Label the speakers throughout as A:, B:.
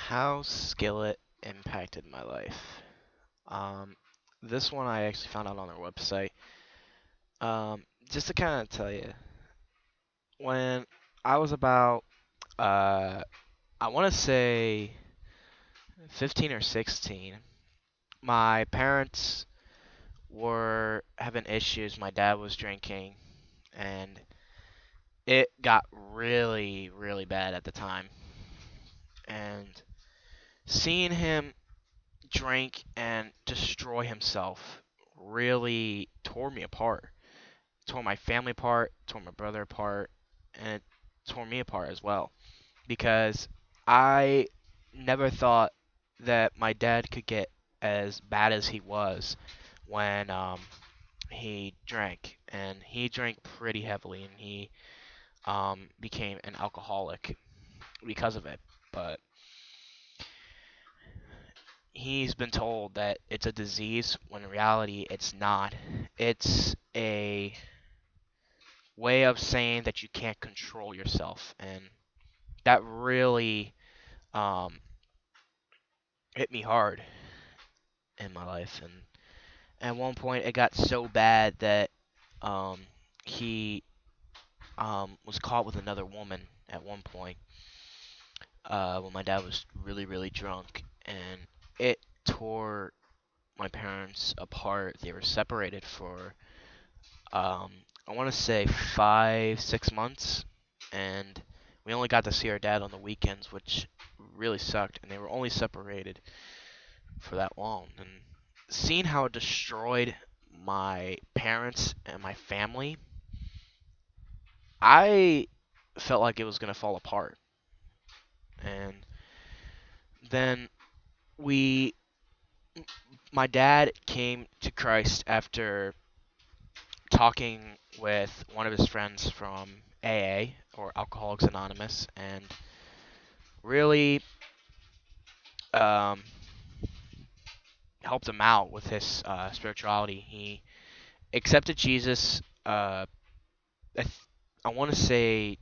A: How Skillet impacted my life. Um, this one I actually found out on their website. Just to kind of tell you, when I was about, uh, I want to say 15 or 16, my parents were having issues. My dad was drinking, and it got really, really bad at the time. And seeing him drink and destroy himself really tore me apart. Tore my family apart, tore my brother apart, and it tore me apart as well. Because I never thought that my dad could get as bad as he was when he drank. And he drank pretty heavily, and he became an alcoholic because of it. But he's been told that it's a disease when in reality it's not. It's a way of saying that you can't control yourself, and that really um, hit me hard in my life. And at one point, it got so bad that um, he was caught with another woman at one point when my dad was really, really drunk, and it tore my parents apart. They were separated for um, I want to say 5, 6 months, and we only got to see our dad on the weekends, which really sucked. And they were only separated for that long. And seeing how it destroyed my parents and my family, I felt like it was gonna fall apart. And then we, my dad came to Christ after talking with one of his friends from AA or Alcoholics Anonymous, and really um, helped him out with his spirituality. He accepted Jesus. I, th- I want to say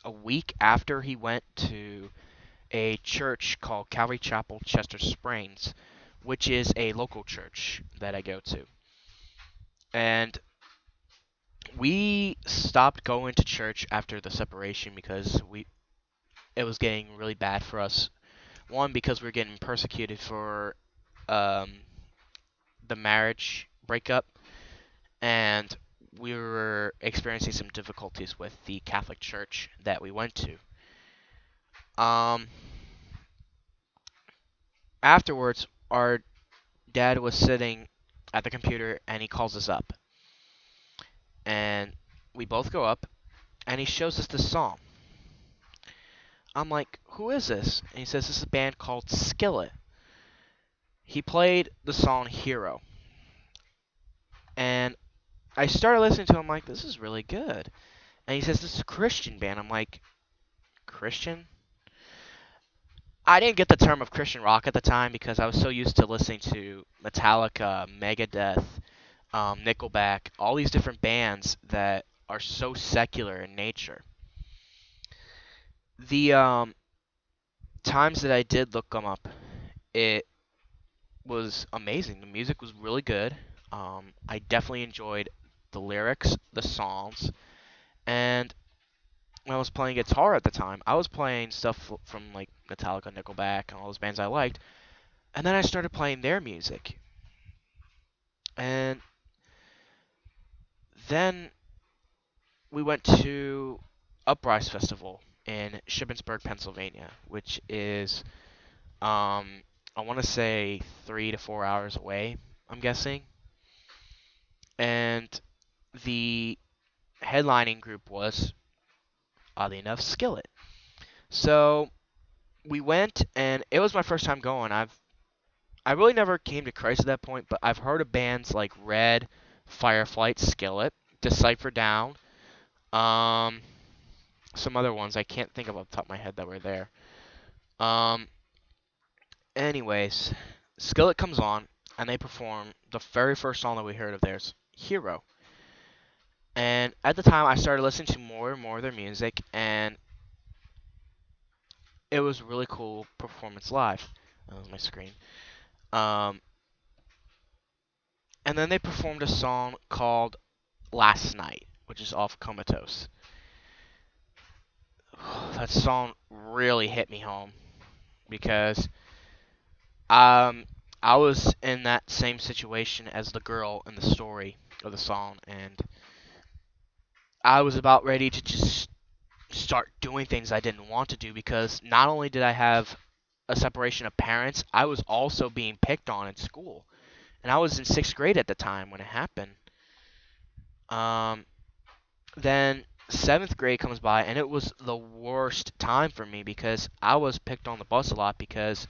A: a week after he went to a church called Calvary Chapel, Chester Springs, which is a local church that I go to. And we stopped going to church after the separation because we it was getting really bad for us. One, because we were getting persecuted for um, the marriage breakup, and we were experiencing some difficulties with the Catholic Church that we went to. Um, Afterwards, our dad was sitting at the computer and he calls us up, and we both go up, and he shows us this song. I'm like, "Who is this?" And he says, "This is a band called Skillet." He played the song Hero, and I started listening to him like, "This is really good." And he says, "This is a Christian band." I'm like, "Christian?" I didn't get the term of Christian rock at the time because I was so used to listening to Metallica, Megadeth, Nickelback, all these different bands that are so secular in nature. The times that I did look them up, it was amazing. The music was really good. I definitely enjoyed the lyrics, the songs, and when I was playing guitar at the time, I was playing stuff from like Metallica, Nickelback, and all those bands I liked. And then I started playing their music. And then we went to Uprise Festival in Shippensburg, Pennsylvania, which is, I want to say 3 to 4 hours away, I'm guessing. And the headlining group was, oddly enough, Skillet. So we went, and it was my first time going. I really never came to Christ at that point, but I've heard of bands like Red, Fireflight, Skillet, Decipher Down, um, some other ones I can't think of off the top of my head that were there. Um, Anyways, Skillet comes on, and they perform the very first song that we heard of theirs, Hero. And at the time, I started listening to more and more of their music, and it was really cool performance live. That was my screen. Um, and then they performed a song called Last Night, which is off Comatose. That song really hit me home because um, I was in that same situation as the girl in the story of the song, and I was about ready to just start doing things I didn't want to do because not only did I have a separation of parents, I was also being picked on in school. And I was in sixth grade at the time when it happened. Um, then seventh grade comes by, and it was the worst time for me because I was picked on the bus a lot because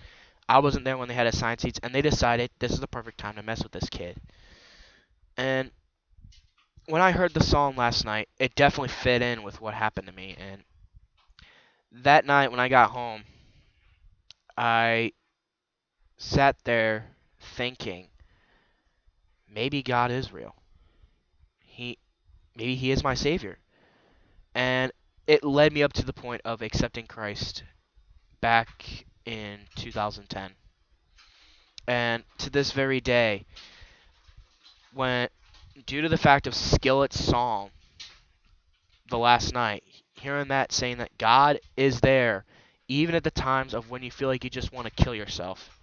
A: I wasn't there when they had assigned seats, and they decided this is the perfect time to mess with this kid. And when I heard the song last night, it definitely fit in with what happened to me. And that night when I got home, I sat there thinking, maybe God is real. He maybe he is my savior. And it led me up to the point of accepting Christ back in 2010. And to this very day, when due to the fact of Skillet's song, the last night, hearing that saying that God is there, even at the times of when you feel like you just want to kill yourself,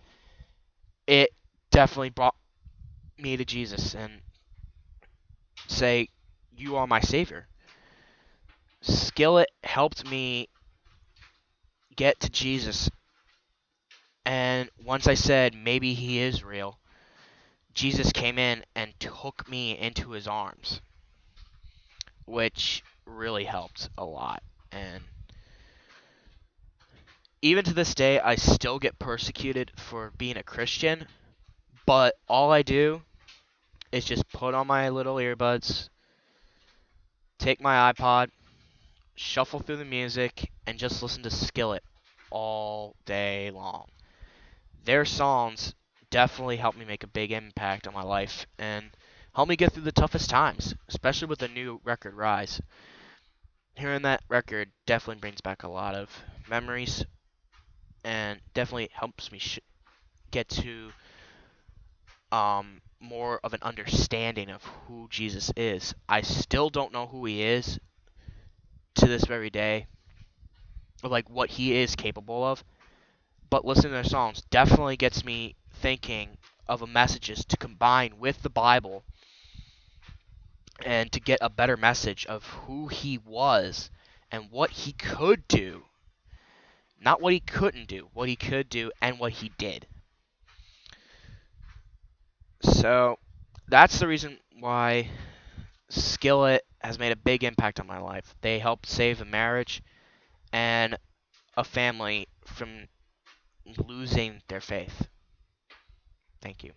A: it definitely brought me to Jesus and say, "You are my savior." Skillet helped me get to Jesus, and once I said maybe he is real, Jesus came in and took me into his arms, which really helped a lot. And even to this day, I still get persecuted for being a Christian, but all I do is just put on my little earbuds, take my iPod, shuffle through the music, and just listen to Skillet all day long. Their songs definitely helped me make a big impact on my life and helped me get through the toughest times, especially with the new record Rise. Hearing that record definitely brings back a lot of memories and definitely helps me get to more of an understanding of who Jesus is. I still don't know who he is to this very day, or like what he is capable of, but listening to their songs definitely gets me thinking of a messages to combine with the Bible and to get a better message of who he was and what he could do. Not what he couldn't do, what he could do and what he did. So that's the reason why Skillet has made a big impact on my life. They helped save a marriage and a family from losing their faith. Thank you.